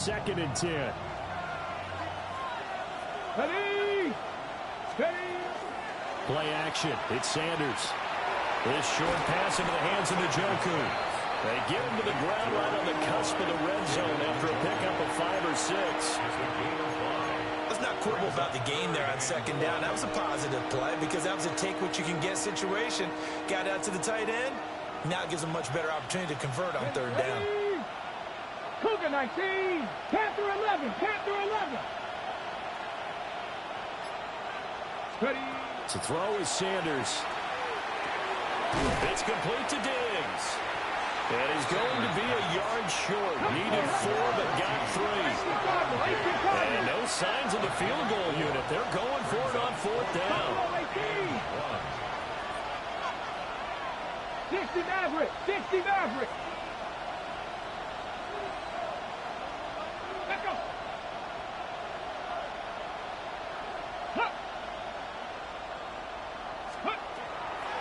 2nd and 10. Ready! Steady! Play action. It's Sanders. This short pass into the hands of Njoku. They get him to the ground right on the cusp of the red zone after a pickup of 5 or 6. Let's not quibble about the gain there on 2nd down. That was a positive play because that was a take-what-you-can-get situation. Got out to the tight end. Now it gives them much better opportunity to convert on 3rd down. Cougar 19. Panther 11. Panther 11. Ready. To throw is Sanders. It's complete to Diggs. And he's going to be a yard short. Needed 4, but got 3. And no signs of the field goal unit. They're going for it on 4th down. 60 Maverick. 60 Maverick. Let's go.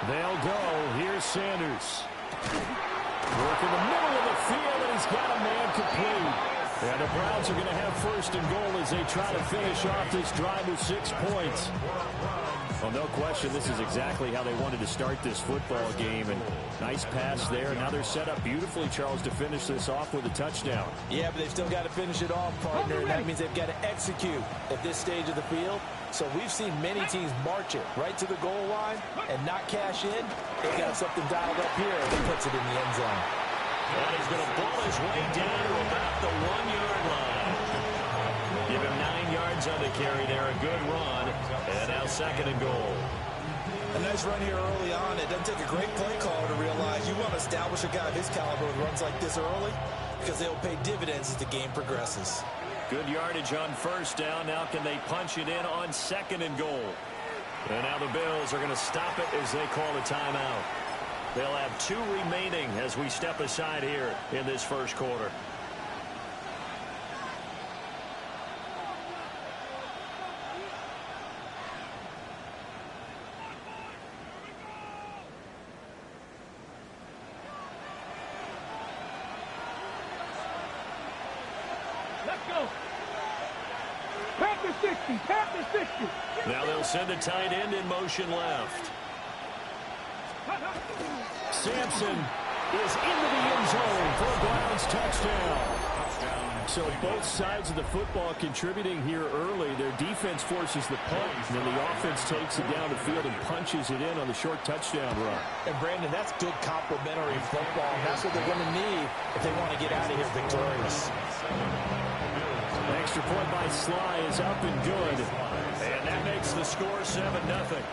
They'll go. Here's Sanders. Work in the middle of the field, and he's got a man complete. And the Browns are going to have 1st and goal as they try to finish off this drive with 6 points. Well, no question, this is exactly how they wanted to start this football game. And nice pass there. Now they're set up beautifully, Charles, to finish this off with a touchdown. Yeah, but they've still got to finish it off, partner. And that means they've got to execute at this stage of the field. So we've seen many teams march it right to the goal line and not cash in. They've got something dialed up here that puts it in the end zone. And he's going to ball his way down to about the 1-yard line. Give him 9 yards on the carry there. A good run. And now 2nd and goal. A nice run here early on. It doesn't take a great play caller to realize you want to establish a guy of his caliber with runs like this early because they'll pay dividends as the game progresses. Good yardage on 1st down. Now can they punch it in on 2nd and goal? And now the Bills are going to stop it as they call a timeout. They'll have 2 remaining as we step aside here in this 1st quarter. Let's go. Panther 60. Panther 60. Now they'll send a tight end in motion left. Sampson is into the end zone for a Browns touchdown. So both sides of the football contributing here early. Their defense forces the punt, and then the offense takes it down the field and punches it in on the short touchdown run. And, Brandon, that's good complementary football. That's what they're going to need if they want to get out of here victorious. An extra point by Sly is up and good. And that makes the score 7-0.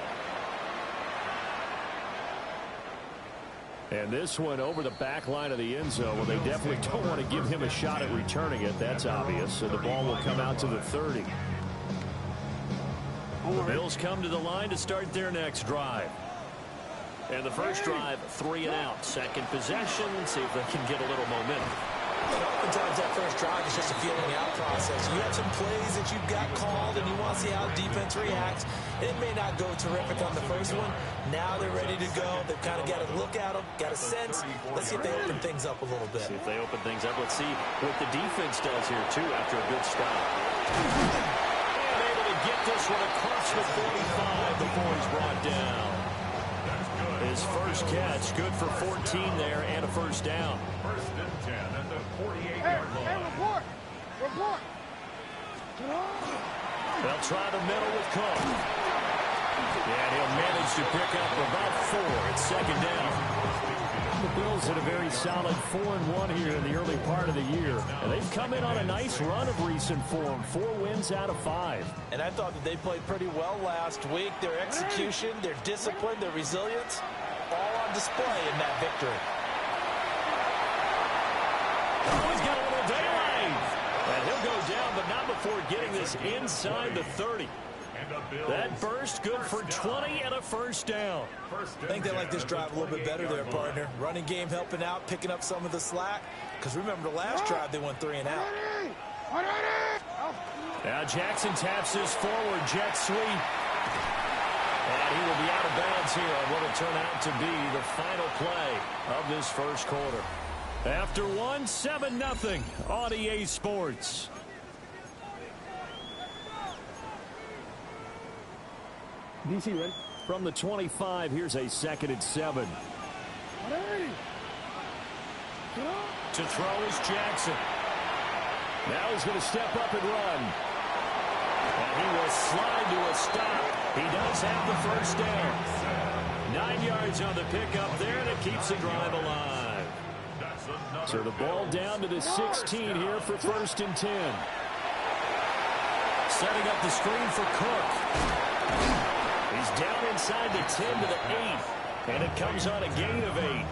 And this one over the back line of the end zone. Well, they definitely don't want to give him a shot at returning it. That's obvious. So the ball will come out to the 30. The Bills come to the line to start their next drive. And the first drive, 3 and out. 2nd possession. See if they can get a little momentum. And oftentimes that first drive is just a feeling out process. You have some plays that you've got called and you want to see how the defense reacts. It may not go terrific on the first one. Now they're ready to go. They've kind of got to look at them, got a sense. Let's see if they open things up a little bit. See if they open things up. Let's see what the defense does here, too, after a good stop. And able to get this one across the 45 before he's brought down. His first catch, good for 14 there and a 1st down. 1st and 10 at the 48-yard line. Hey, report. Report. They'll try the middle with Cook. And he'll manage to pick up about 4 at 2nd down. The Bills had a very solid 4-1 here in the early part of the year. And they've come in on a nice run of recent form. 4 wins out of 5. And I thought that they played pretty well last week. Their execution, their discipline, their resilience, all on display in that victory. Oh, he's got a little daylight. And he'll go down, but not before getting this inside the 30. That burst good for 20 and a 1st down. I think they like this drive a little bit better there, partner. Running game helping out, picking up some of the slack. Because remember, the last drive they went 3 and out. Now Jackson taps this forward, jet sweep. And he will be out of bounds here on what will turn out to be the final play of this 1st quarter. After one, 7-0 on EA Sports. DC ready? From the 25, here's a 2nd and 7. Ready. To throw is Jackson. Now he's going to step up and run. And he will slide to a stop. He does have the first down. 9 yards on the pickup there, and it keeps the drive alive. So the ball down to the 16 here for 1st and 10. Setting up the screen for Cook. He's down inside the 10 to the 8. And it comes on a gain of 8.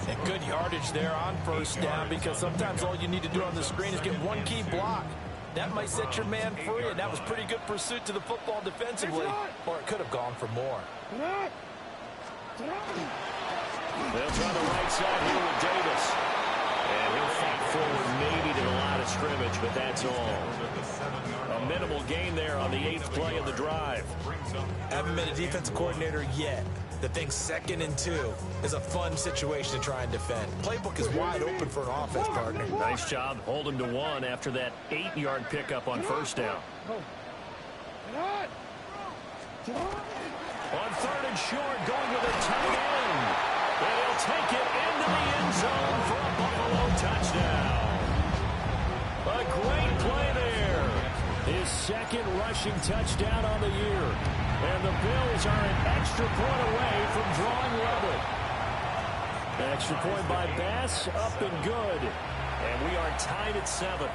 And good yardage there on 1st down, because sometimes all you need to do on the screen is get one key block. That might set your man free, and that was pretty good pursuit to the football defensively. Or it could have gone for more. They'll try the right side here with Davis. And he'll fight forward maybe to the line of scrimmage, but that's all. A minimal gain there on the 8th play of the drive. Haven't been a defensive coordinator yet. The thing 2nd and 2 is a fun situation to try and defend. Playbook is wide open for an offense partner. Nice job holding to 1 after that 8-yard pickup on 1st down. On 3rd and short, going with a tight end. And he'll take it into the end zone for a Buffalo touchdown. A great play there. His 2nd rushing touchdown on the year. And the Bills are an extra point away from drawing level. Extra point by Bass, up and good. And we are tied at 7.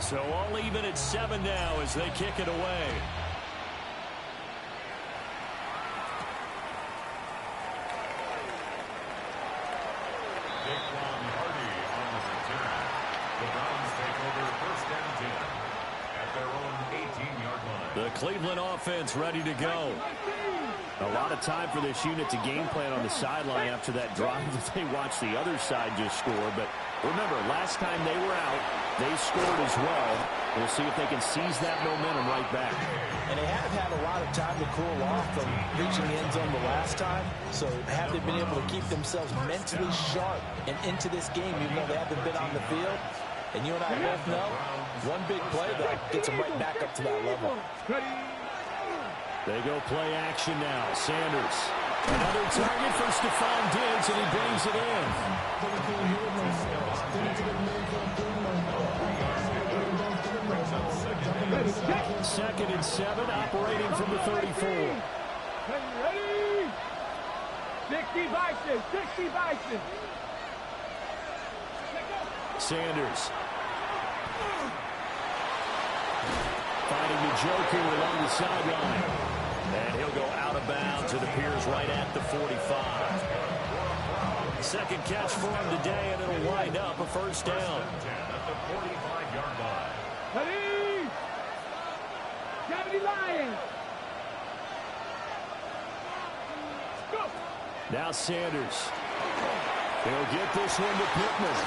So all even at 7 now as they kick it away. The Cleveland offense ready to go. A lot of time for this unit to game plan on the sideline after that drive that they watched the other side just score. But remember, last time they were out, they scored as well. We'll see if they can seize that momentum right back. And they have had a lot of time to cool off from reaching the end zone the last time. So have they been able to keep themselves mentally sharp and into this game, even though they haven't been on the field? And you and I both know, one big play, though, gets them right back up to that level. They go play action now. Sanders. Another target for Stephon Diggs, and he brings it in. 2nd and 7, operating from the 34. Ready? 60 Bison, 60 Bison. Sanders. Finding the Joker along the sideline. And he'll go out of bounds. It appears right at the 45. 2nd catch for him today, and it'll wind up a 1st down. At the 45-yard line. Ready? 70 Lions. Go. Now Sanders. He'll get this one to Pittman.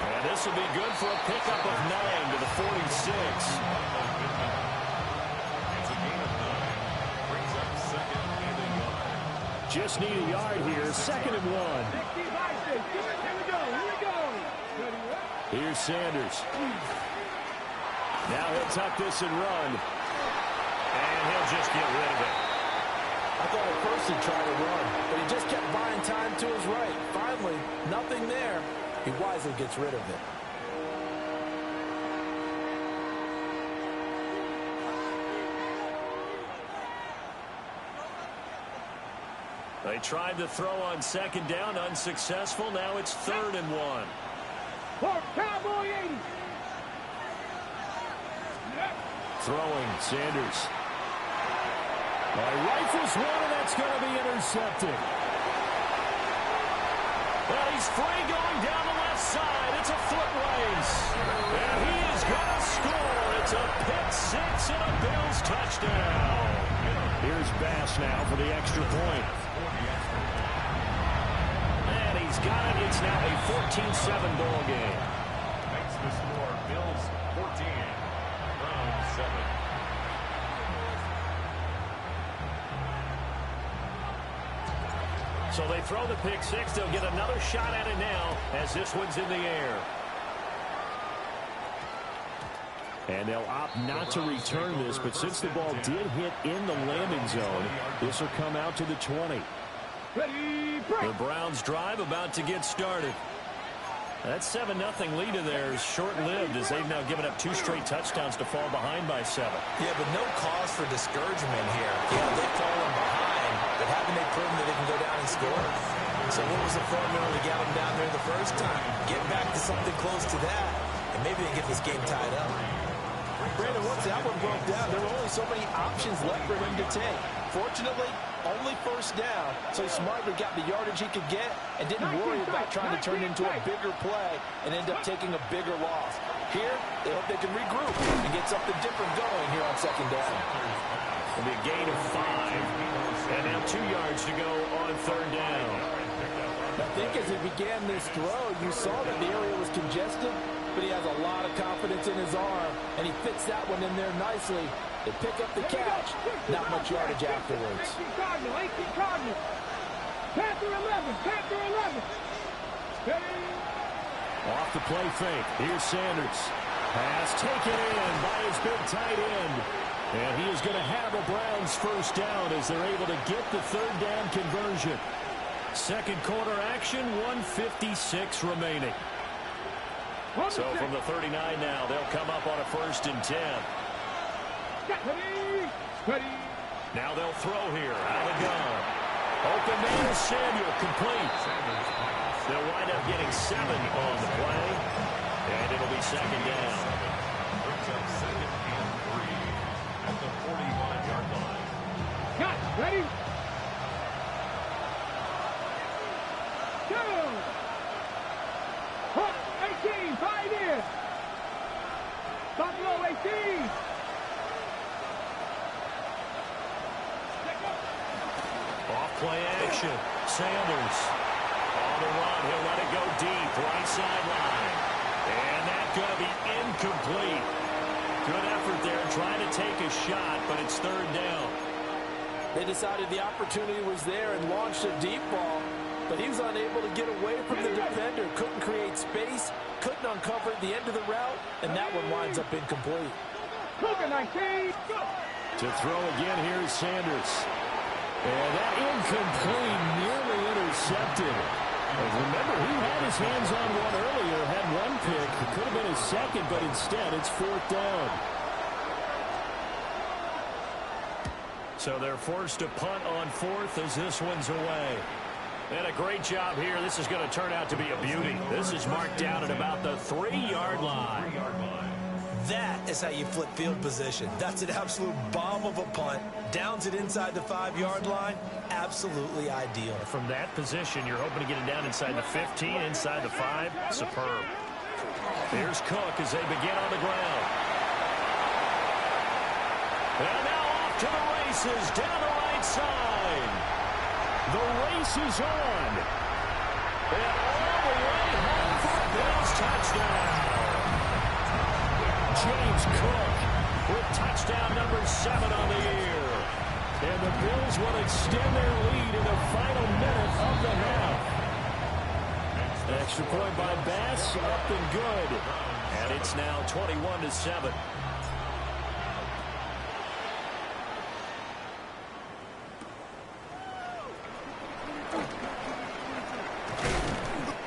And this will be good for a pickup of 9 to the 46. Just need a yard here. 2nd and 1. Here's Sanders. Now he'll tuck this and run. And he'll just get rid of it. I thought at first he'd try to run, but he just kept buying time to his right. Finally, nothing there. He wisely gets rid of it. They tried to throw on 2nd down, unsuccessful. Now it's 3rd and 1. For Cowboy 80. Throwing, Sanders. Rifles one, and that's going to be intercepted. Well, he's free going down the left side. It's a foot race. And he is going to score. It's a pick 6 and a Bills touchdown. Here's Bass now for the extra point. And he's got it. It's now a 14-7 ball game. Makes the score Bills 14, Browns 7. So they throw the pick six. They'll get another shot at it now as this one's in the air. And they'll opt not to return this, but since the ball did hit in the landing zone, this will come out to the 20. The Browns drive about to get started. That 7-0 lead of theirs short-lived as they've now given up 2 straight touchdowns to fall behind by 7. Yeah, but no cause for discouragement here. Yeah, they've fallen behind, but haven't they proven that they can go down and score? So what was the formula to get them down there the first time? Get back to something close to that, and maybe they get this game tied up. Brandon, once that one broke down, there were only so many options left for him to take. Fortunately, only first down, so he smartly got the yardage he could get and didn't worry about trying to turn it into a bigger play and end up taking a bigger loss. Here, they hope they can regroup and get something different going here on second down. It'll be a gain of 5, and now 2 yards to go on third down. I think as he began this throw, you saw that the area was congested, but he has a lot of confidence in his arm, and he fits that one in there nicely. They pick up the catch, not much yardage afterwards. 18 Cardinal. Panther 11. Steady. Off the play fake. Here's Sanders. Pass taken in by his big tight end. And he is going to have a Browns first down as they're able to get the third down conversion. Second quarter action, 1:56 remaining. So from the 39 now, they'll come up on a 1st and 10. Steady. Now they'll throw here out of the gun. Open man is Samuel, complete. They'll wind up getting 7 on the play, and it'll be second down. Brings up 2nd and 3 at the 45-yard line. Cut. Ready. Go. Hook. 18. 5 in. Buffalo 18. Off-play action. Sanders on the run. He'll let it go deep. Right sideline. And that's going to be incomplete. Good effort there trying to take a shot, but it's third down. They decided the opportunity was there and launched a deep ball, but he was unable to get away from the defender. Couldn't create space, couldn't uncover at the end of the route, and that one winds up incomplete. Cougar 19. Go. To throw again, here's Sanders. And that incomplete, nearly intercepted. Remember, he had his hands on one earlier, had one pick. It could have been his second, but instead it's 4th down. So they're forced to punt on 4th as this one's away. And a great job here. This is going to turn out to be a beauty. This is marked down at about the 3-yard line. That is how you flip field position. That's an absolute bomb of a punt. Downs it inside the 5-yard line. Absolutely ideal. From that position, you're hoping to get it down inside the 15, inside the 5. Superb. Here's Cook as they begin on the ground. And now off to the races down the right side. The race is on. And all the way home for a Bills touchdown. James Cook with touchdown number 7 on the year. And the Bills will extend their lead in the final minute of the half. Extra point by Bass, up and good. And it's now 21-7.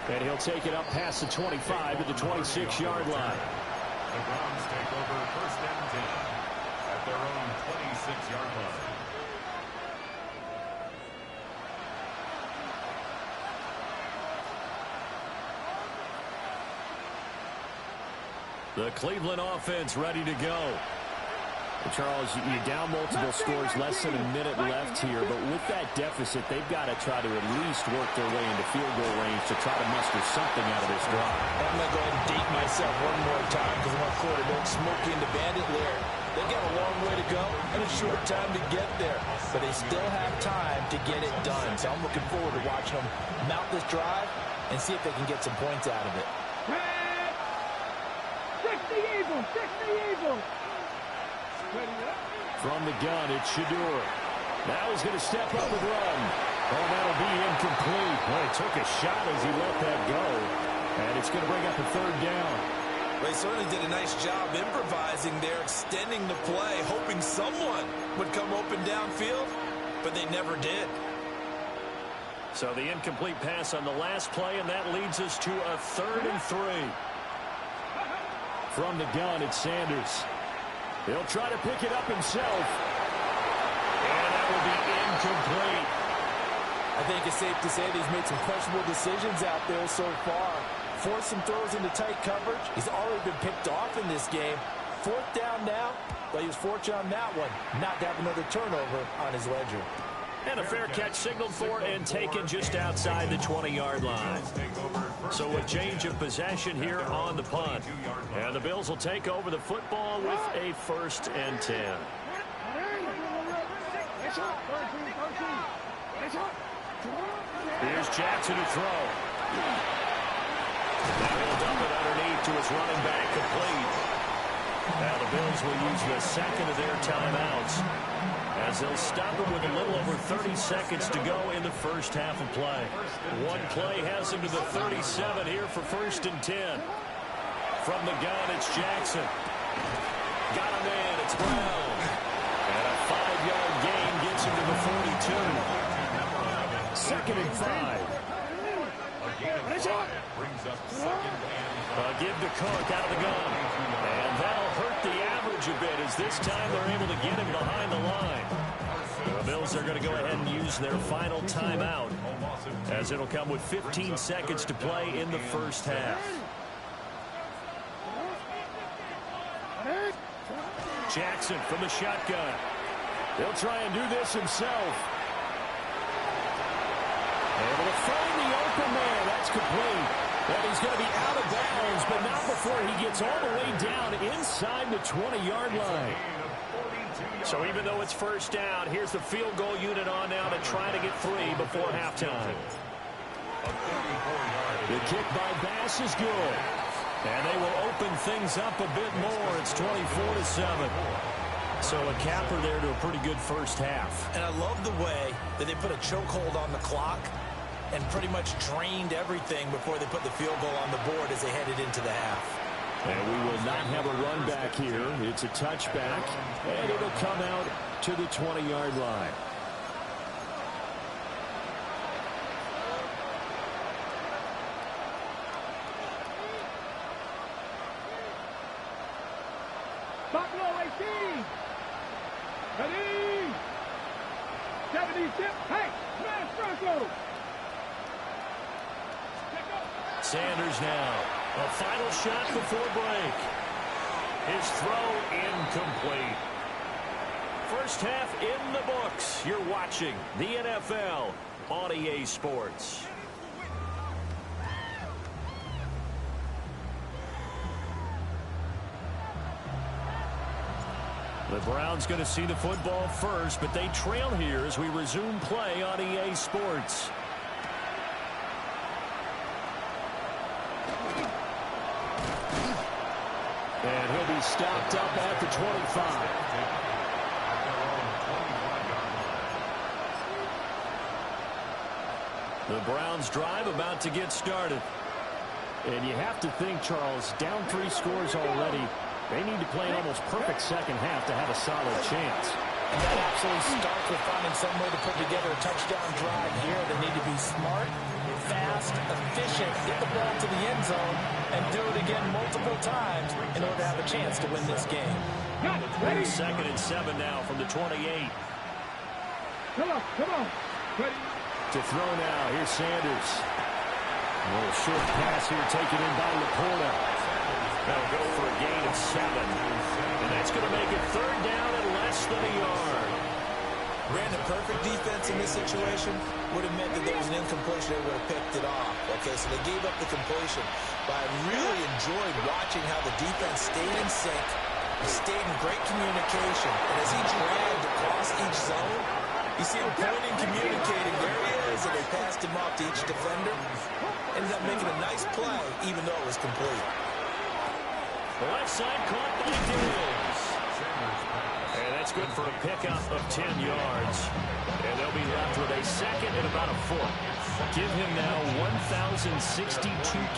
And he'll take it up past the 25 to the 26-yard line. The Browns take over 1st and 10 at their own 26-yard line. The Cleveland offense ready to go. Charles, you're down multiple scores, less than a minute left here, but with that deficit, they've got to try to at least work their way into field goal range to try to muster something out of this drive. I'm going to go ahead and date myself one more time because I want Florida don't smoke into Bandit Lair. They've got a long way to go and a short time to get there, but they still have time to get it done. So I'm looking forward to watching them mount this drive and see if they can get some points out of it. 60 Eagles. From the gun, it's Shador. Now he's going to step up and run. Oh, that'll be incomplete. Well, he took a shot as he let that go. And it's going to bring up a third down. They certainly did a nice job improvising there, extending the play, hoping someone would come open downfield, but they never did. So the incomplete pass on the last play, and that leads us to a 3rd and 3. From the gun, it's Sanders. He'll try to pick it up himself. And that will be incomplete. I think it's safe to say that he's made some questionable decisions out there so far. Forced some throws into tight coverage. He's already been picked off in this game. 4th down now, but he was fortunate on that one, not to have another turnover on his ledger. And a fair catch signaled for and taken just outside the 20-yard line. So a change of possession here on the punt. And the Bills will take over the football with a 1st and 10. Here's Jackson to throw. Now he'll dump it underneath to his running back, complete. Now the Bills will use the 2nd of their timeouts, as they'll stop him with a little over 30 seconds to go in the first half of play. One play has him to the 37 here for 1st and 10. From the gun, it's Jackson. Got a man, it's Brown. And a 5-yard gain gets him to the 42. 2nd and 5. Give to Cook out of the gun. And that'll hurt the average a bit, as this time they're able to get him behind the line. The Bills are going to go ahead and use their final timeout, as it'll come with 15 seconds to play in the first half. Jackson from the shotgun. He'll try and do this himself. Able to find the open man. That's complete. And he's going to be out of bounds, but not before he gets all the way down inside the 20-yard line. So even though it's 1st down, here's the field goal unit on now to try to get 3 before halftime. The kick by Bass is good. And they will open things up a bit more. It's 24-7. So a capper there to a pretty good first half. And I love the way that they put a chokehold on the clock and pretty much drained everything before they put the field goal on the board as they headed into the half. And we will not have a run back here. It's a touchback, and it'll come out to the 20-yard line. Buffalo 18. Ready. 76. Hey, man, Franco. Sanders now. A final shot before break. His throw incomplete. First half in the books. You're watching the NFL on EA Sports. The Browns going to see the football first, but they trail here as we resume play on EA Sports. And he'll be stopped up at the 25. The Browns drive about to get started. And you have to think, Charles, down 3 scores already. They need to play an almost perfect second half to have a solid chance. And that absolutely starts with finding some way to put together a touchdown drive here. They need to be smart, fast, efficient, get the ball to the end zone, and do it again multiple times in order to have a chance to win this game. Ready? 2nd and 7 now from the 28. Come on. Ready. To throw now, here's Sanders. A little short pass here taken in by Laporta. That'll go for a gain of 7. And that's going to make it 3rd down and less than a yard. Ran a perfect defense in this situation. Would have meant that there was an incompletion. They would have picked it off. Okay, so they gave up the completion. But I really enjoyed watching how the defense stayed in sync, stayed in great communication. And as he dragged across each zone, you see him pointing, communicating. There he is, and they passed him off to each defender. Ended up making a nice play, even though it was complete. The left side caught by Diggs. And that's good for a pickup of 10 yards. And they'll be left with a second and about a foot. Give him now 1,062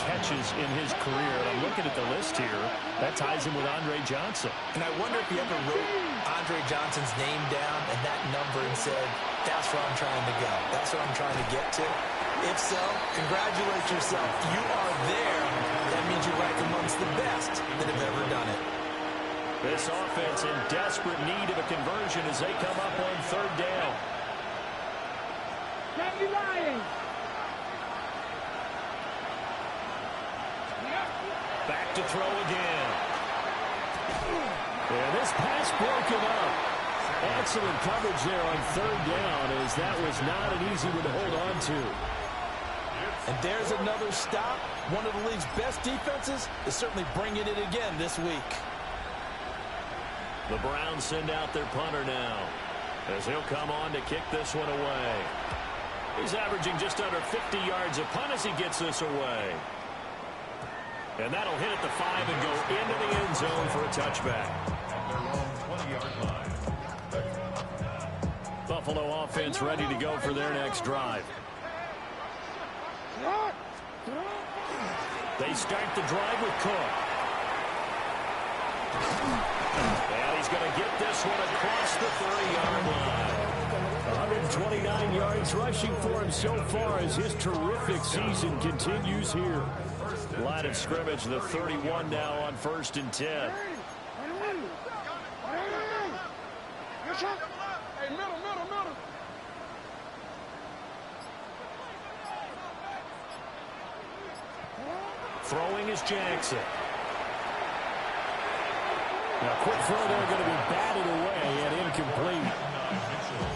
catches in his career. And I'm looking at the list here. That ties him with Andre Johnson. And I wonder if he ever wrote Andre Johnson's name down and that number and said, that's where I'm trying to go. That's what I'm trying to get to. If so, congratulate yourself. You are there. That means you're right amongst the best that have ever done it. This offense in desperate need of a conversion as they come up on third down. Back to throw again. And this pass broken up. Excellent coverage there on third down, as that was not an easy one to hold on to. And there's another stop. One of the league's best defenses is certainly bringing it again this week. The Browns send out their punter now, as he'll come on to kick this one away. He's averaging just under 50 yards a punt as he gets this away. And that'll hit at the 5 and go into the end zone for a touchback. Buffalo offense ready to go for their next drive. They start the drive with Cook. And he's going to get this one across the 30-yard line. 129 yards rushing for him so far as his terrific season continues here. Line of scrimmage, the 31 now on 1st and 10. Throwing is Jackson. Now, quick throw there, going to be batted away and incomplete.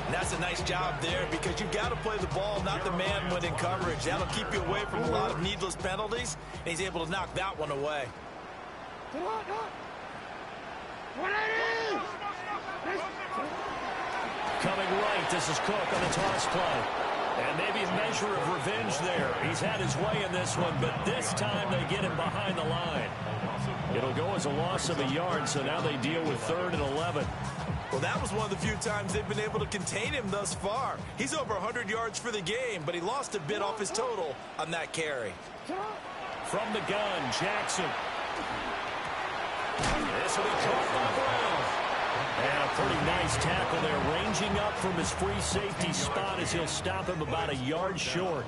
And that's a nice job there because you've got to play the ball, not the man when in coverage. That'll keep you away from a lot of needless penalties, and he's able to knock that one away. Coming right, this is Cook on the toss play. And maybe a measure of revenge there. He's had his way in this one, but this time they get him behind the line. It'll go as a loss of a yard, so now they deal with 3rd and 11. Well, that was one of the few times they've been able to contain him thus far. He's over 100 yards for the game, but he lost a bit off his total on that carry. From the gun, Jackson. This will be caught by Brown. And a pretty nice tackle there, ranging up from his free safety spot as he'll stop him about a yard short.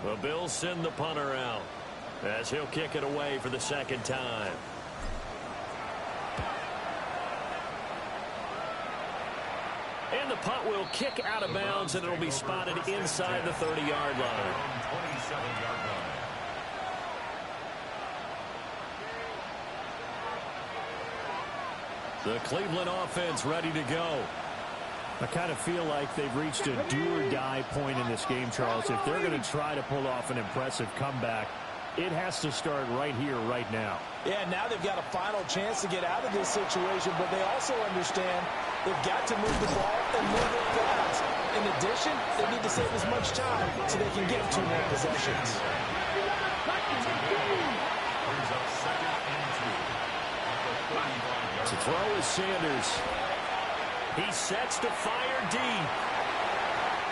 The Bills send the punter out as he'll kick it away for the second time. And the punt will kick out of bounds, and it'll be spotted inside the 30-yard line. 27-yard line. The Cleveland offense ready to go. I kind of feel like they've reached a do-or-die point in this game, Charles. If they're going to try to pull off an impressive comeback, it has to start right here, right now. Yeah, now they've got a final chance to get out of this situation, but they also understand they've got to move the ball and move it fast. In addition, they need to save as much time so they can get 2 more possessions. To throw is Sanders. He sets to fire deep.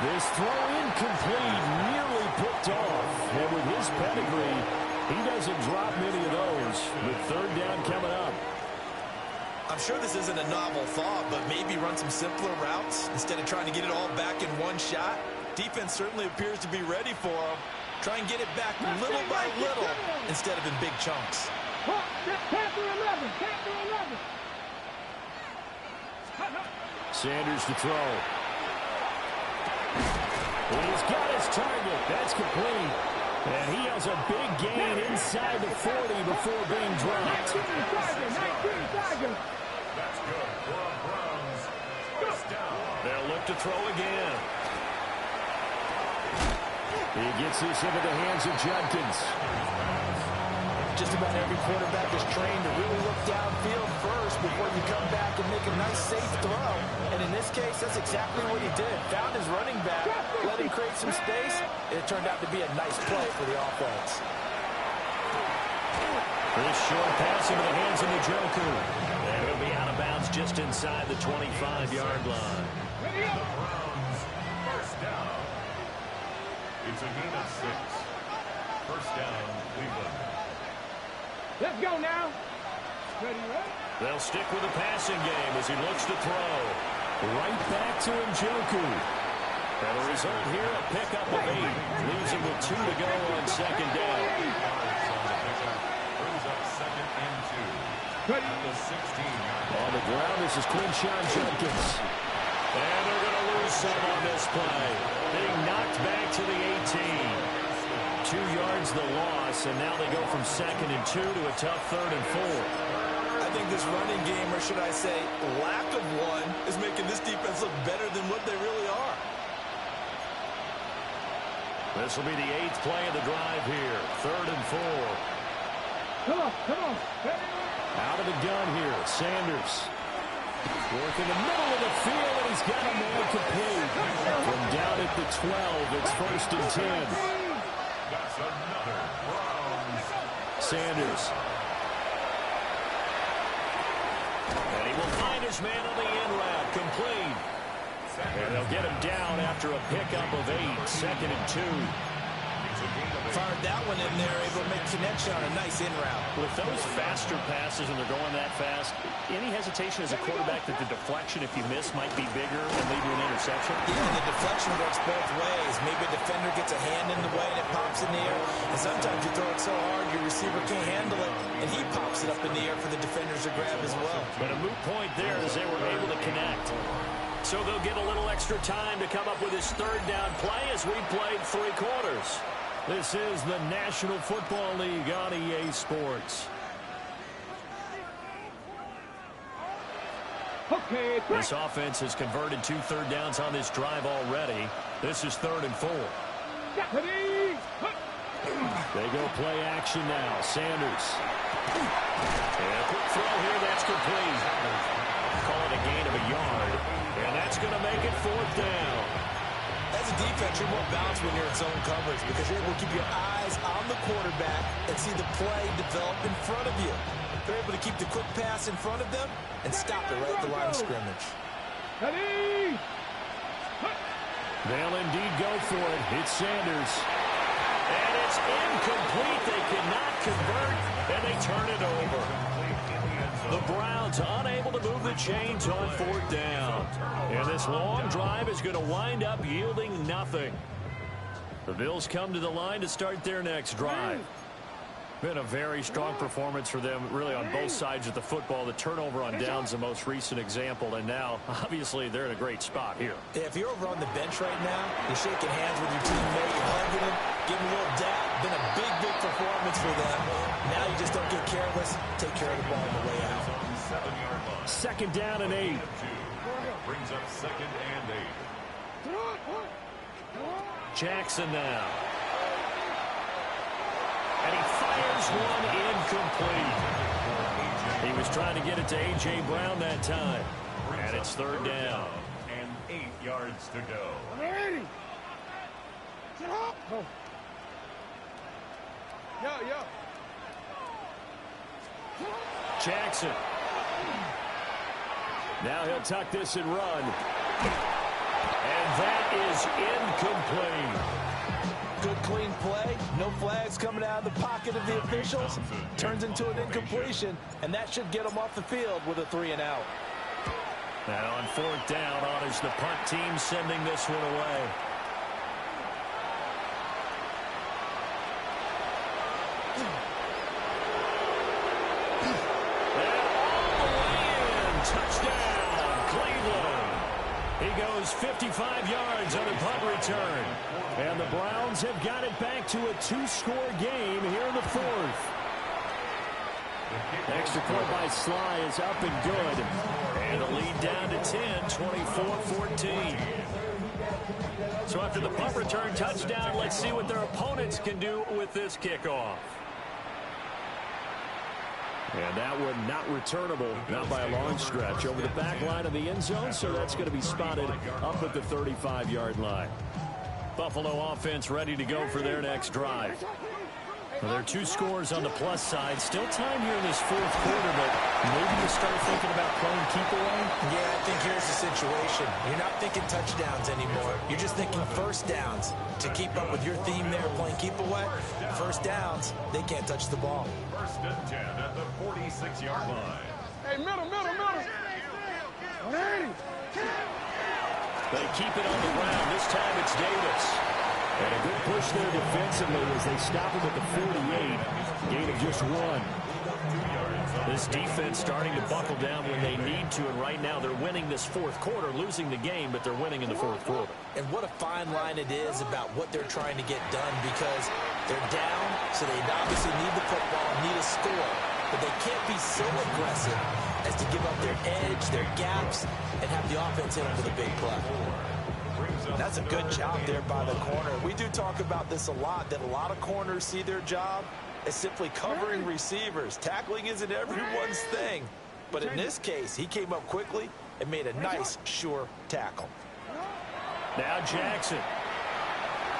This throw incomplete, nearly picked off. And with his pedigree, he doesn't drop many of those. With 3rd down coming up. I'm sure this isn't a novel thought, but maybe run some simpler routes instead of trying to get it all back in one shot. Defense certainly appears to be ready for him. Try and get it back little by little instead of in big chunks. Sanders to throw. And he's got his target. That's complete. And he has a big gain inside the 40 before being dropped. That's good for a Browns. First down. They'll look to throw again. He gets this into the hands of Judkins. Just about every quarterback is trained to really look downfield first before you come back and make a nice, safe throw. And in this case, that's exactly what he did. Found his running back, let him create some space, and it turned out to be a nice play for the offense. This short pass into the hands of Njoku. And it'll be out of bounds just inside the 25-yard line. The Browns, first down. It's a gain of 6. First down, Cleveland. Let's go now. Ready, right? They'll stick with the passing game as he looks to throw. Right back to Njoku. And the result here, a pickup of 8. Leaves him with 2 to go on second down. Brings up second and 2. At the 16-yard line. On the ground, this is Quinshawn Judkins. And they're going to lose some on this play. Being knocked back to the 18. 2 yards the loss, and now they go from second and 2 to a tough third and 4. I think this running game, or should I say lack of one, is making this defense look better than what they really are. This will be the 8th play of the drive here. Third and 4. Come on. Ready? Out of the gun here, Sanders. Working the middle of the field, and he's got a man complete. From down at the 12, it's first and 10. That's another Browns. Sanders. And he will find his man on the in route, complete. And they'll get him down after a pickup of 8, second and 2. Fired that one in there, able to make connection on a nice in route. With those faster passes and they're going that fast, any hesitation as a quarterback that the deflection, if you miss, might be bigger and lead to an interception? Yeah, the deflection works both ways. Maybe a defender gets a hand in the way and it pops in the air. And sometimes you throw it so hard your receiver can't handle it, and he pops it up in the air for the defenders to grab as well. But a moot point there as they were able to connect. So they'll get a little extra time to come up with his third down play as we played 3 quarters. This is the National Football League on EA Sports. Okay, This offense has converted 2 third downs on this drive already. This is third and 4. ready. They go play action now. Sanders. And a quick throw here, that's complete. Call it a gain of a yard. And that's going to make it 4th down. As a defense, you're more balanced when you're in zone coverage because you're able to keep your eyes on the quarterback and see the play develop in front of you. They're able to keep the quick pass in front of them and stop it right at the line of scrimmage. Ready. They'll indeed go for it. It's Sanders. And it's incomplete. They cannot convert, and they turn it over. The Browns unable to move the chains on 4th down. And this long drive is going to wind up yielding nothing. The Bills come to the line to start their next drive. Been a very strong performance for them, really, on both sides of the football. The turnover on downs, the most recent example, and now, obviously, they're in a great spot here. Yeah, if you're over on the bench right now, you're shaking hands with your teammate, you're hugging him, giving a little dap. Been a big performance for them. Now you just don't get careless. Take care of the ball on the way out. 7-yard line. Second down and 8. Brings up second and 8. Jackson now. And he fires one incomplete. He was trying to get it to A.J. Brown that time. And it's third down. And 8 yards to go. Ready. Oh. Yo. Jackson. Now he'll tuck this and run. And that is incomplete. Good, clean play. No flags coming out of the pocket of the officials. Turns into an incompletion, and that should get them off the field with a 3 and out. And on 4th down, honors the punt team, sending this one away. Touchdown, Cleveland. He goes 55 yards on a punt return. And the Browns have got it back to a 2-score game here in the 4th. Extra point by Sly is up and good. And the lead down to 10, 24-14. So after the punt return touchdown, let's see what their opponents can do with this kickoff. And that one not returnable, not by a long stretch, over the back line of the end zone, so that's going to be spotted up at the 35-yard line. Buffalo offense ready to go for their next drive. Well, there are two scores on the plus side. Still time here in this fourth quarter, but maybe you start thinking about playing keep away? Yeah, I think here's the situation. You're not thinking touchdowns anymore. You're just thinking first downs. To keep up with your theme there, playing keep away, first downs, they can't touch the ball. First and 10 at the 46-yard line. Hey, middle. Ready. They keep it on the ground. This time it's Davis. And a good push there defensively as they stop him at the 48. Gain of just 1. This defense starting to buckle down when they need to, and right now they're winning this fourth quarter, losing the game, but they're winning in the fourth quarter. And what a fine line it is about what they're trying to get done, because they're down, so they obviously need the football, need a score, but they can't be so aggressive as to give up their edge, their gaps, and have the offense hit them with a big play. That's a good job there by the corner. We do talk about this a lot, that a lot of corners see their job as simply covering receivers. Tackling isn't everyone's thing. But in this case, he came up quickly and made a nice, sure tackle. Now Jackson.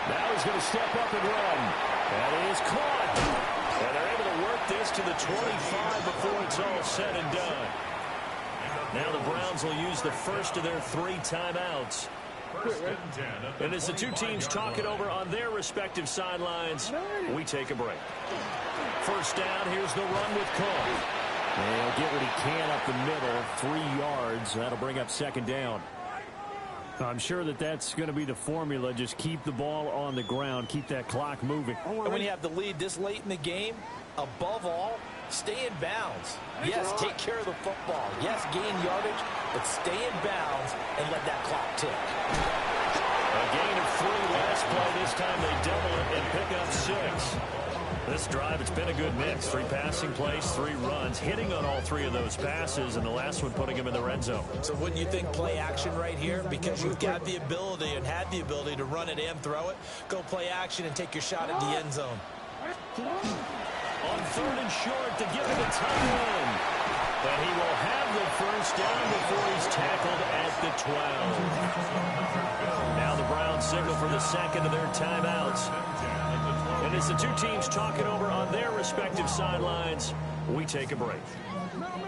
Now he's going to step up and run. That is caught. And they're able to work this to the 25 before it's all said and done. Now the Browns will use the first of their 3 timeouts. And as the two teams talk it over on their respective sidelines, we take a break. First down, here's the run with Cook. And he'll get what he can up the middle, 3 yards. That'll bring up second down. I'm sure that's going to be the formula. Just keep the ball on the ground, keep that clock moving. And when you have the lead this late in the game, above all, stay in bounds. Yes, take care of the football. Yes, gain yardage, but stay in bounds and let that clock tick. A gain of 3 last play. This time they double it and pick up 6. This drive, it's been a good mix. 3 passing plays, 3 runs, hitting on all 3 of those passes, and the last one putting him in the red zone. So wouldn't you think play action right here? Because you've got the ability and had the ability to run it and throw it. Go play action and take your shot at the end zone. On 3rd and short to give him a tight end. And he will have the first down before he's tackled at the 12. Now the Browns signal for the second of their timeouts. And as the two teams talk it over on their respective sidelines, we take a break.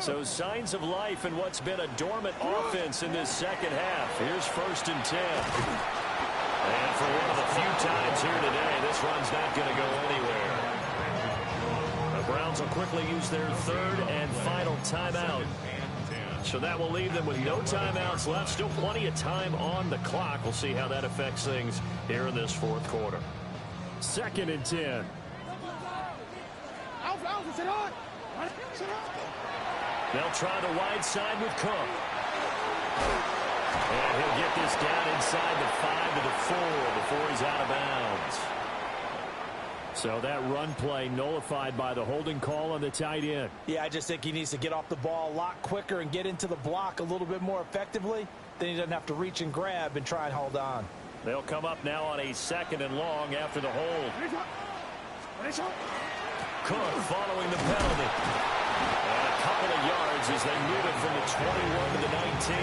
So signs of life in what's been a dormant offense in this second half. Here's 1st and 10. And for one of the few times here today, this run's not going to go anywhere. The Browns will quickly use their 3rd and final timeout. So that will leave them with no timeouts left. Still plenty of time on the clock. We'll see how that affects things here in this fourth quarter. 2nd and 10. They'll try the wide side with Cook. And he'll get this down inside the 5 to the 4 before he's out of bounds. So that run play nullified by the holding call on the tight end. Yeah, I just think he needs to get off the ball a lot quicker and get into the block a little bit more effectively. Then he doesn't have to reach and grab and try and hold on. They'll come up now on a 2nd and long after the hold. Cook following the penalty. And a couple of yards as they move it from the 21 to the 19.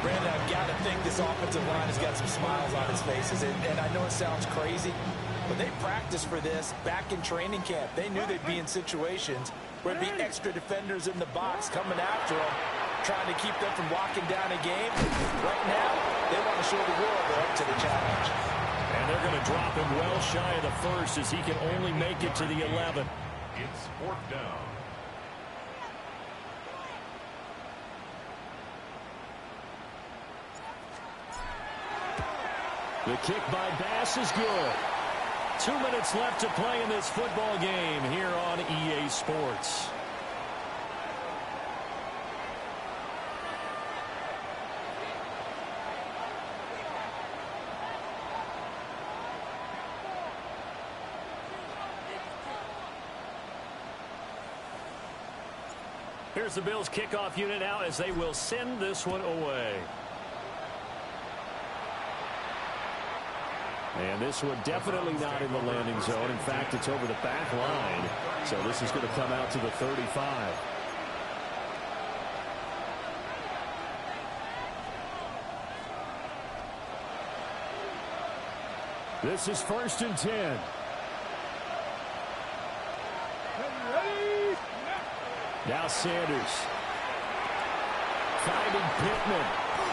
Brandon, I've got to think this offensive line has got some smiles on his faces. And I know it sounds crazy, but they practiced for this back in training camp. They knew they'd be in situations where there'd be extra defenders in the box coming after them, trying to keep them from locking down a game. Right now, they want to show the world they're up to the challenge. And they're going to drop him well shy of the 1st as he can only make it to the 11. It's 4th down. The kick by Bass is good. 2 minutes left to play in this football game here on EA Sports. Here's the Bills kickoff unit now as they will send this one away. And this one definitely not in the landing zone. In fact, it's over the back line. So this is going to come out to the 35. This is 1st and 10. Now Sanders. Finding Pittman.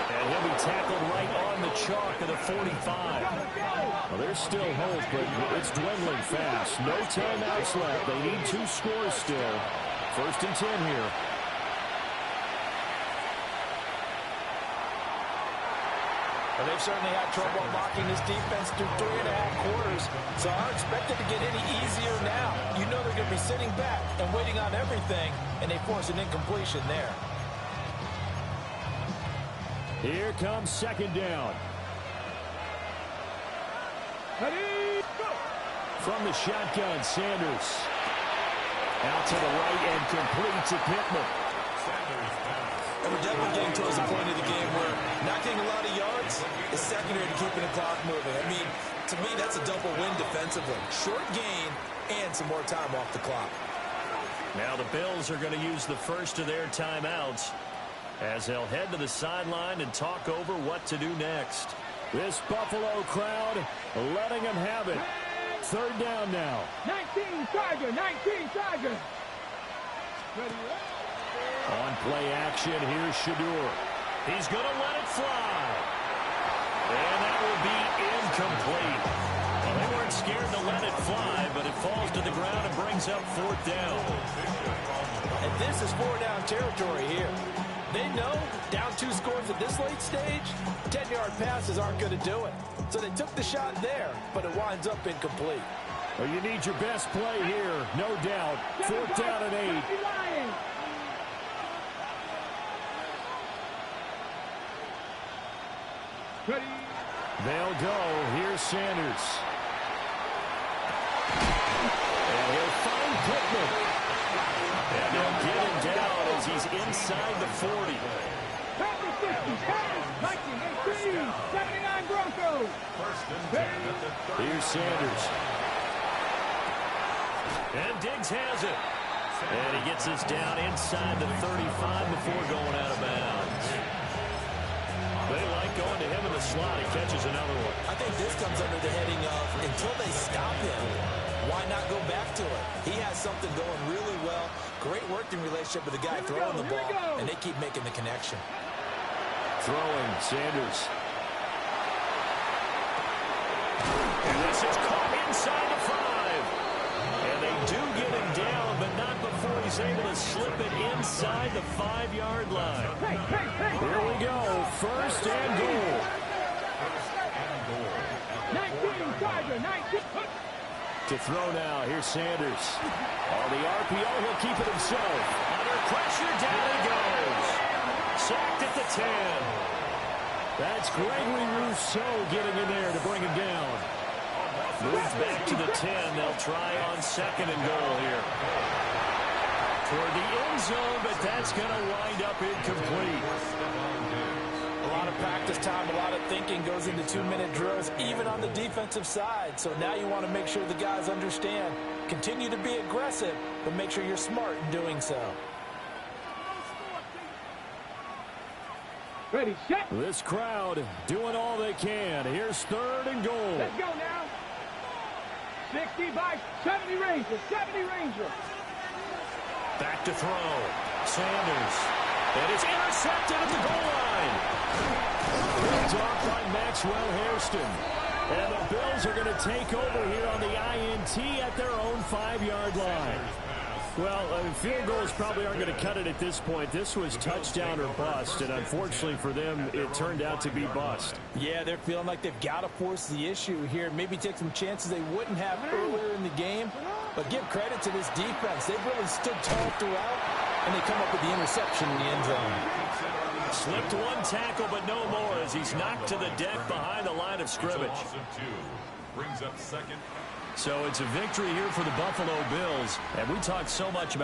And he'll be tackled right on the chalk of the 45. Well, there's still hope, but it's dwindling fast. No timeouts left. They need 2 scores still. 1st and 10 here. Well, they've certainly had trouble unlocking this defense through 3.5 quarters, so I don't expect it to get any easier now. You know they're going to be sitting back and waiting on everything, and they force an incompletion there. Here comes 2nd down. Ready, go. From the shotgun, Sanders. Out to the right and complete to Pittman. And we're definitely getting towards the point of the game where not getting a lot of yards is secondary to keeping the clock moving. I mean, to me, that's a double win defensively. Short gain and some more time off the clock. Now the Bills are going to use the first of their timeouts as they'll head to the sideline and talk over what to do next. This Buffalo crowd letting them have it. 3rd down now. 19 Tiger, 19 Tiger. Ready, On play action, here's Shadur. He's going to let it fly. And that will be incomplete. Well, they weren't scared to let it fly, but it falls to the ground and brings up 4th down. And this is 4-down territory here. They know down 2 scores at this late stage, 10-yard passes aren't going to do it. So they took the shot there, but it winds up incomplete. Well, you need your best play here, no doubt. 4th down and 8. Ready. They'll go. Here's Sanders. And he'll find Pittman. And they'll get him down as he's inside the 40. 50, 19, 18, 79 Broncos. 1st and 10 at the 30. Here's Sanders. And Diggs has it. And he gets us down inside the 35 before going out of bounds. They like going to him in the slot. He catches another one. I think this comes under the heading of until they stop him, why not go back to it? He has something going really well. Great working relationship with the guy throwing the ball, and they keep making the connection. Throwing, Sanders. And this is caught inside the 5. And they do get him down, but not before he's able to slip it inside the 5-yard line. Here we go. 1st and goal. 19 Tiger, 19. To throw now. Here's Sanders. On the RPO, he'll keep it himself. Under pressure, down he goes. Sacked at the 10. That's Gregory Rousseau getting in there to bring him down. Moves back to the 10. They'll try on 2nd and goal here. Toward the end zone, but that's going to wind up incomplete. A lot of practice time, a lot of thinking goes into 2-minute drills, even on the defensive side. So now you want to make sure the guys understand. Continue to be aggressive, but make sure you're smart in doing so. Ready, set. This crowd doing all they can. Here's 3rd and goal. Let's go now. 60 by 70 Ranger, 70 Ranger. Back to throw. Sanders. And it's intercepted at the goal line. Picked off by Maxwell Hairston. And the Bills are going to take over here on the INT at their own 5-yard line. Well, field goals probably aren't going to cut it at this point. This was touchdown or bust, and unfortunately for them, it turned out to be bust. Yeah, they're feeling like they've got to force the issue here. Maybe take some chances they wouldn't have earlier in the game. But give credit to this defense. They've really stood tall throughout, and they come up with the interception in the end zone. Slipped one tackle, but no more as he's knocked to the deck behind the line of scrimmage. Brings up 2nd. So it's a victory here for the Buffalo Bills, and we talked so much about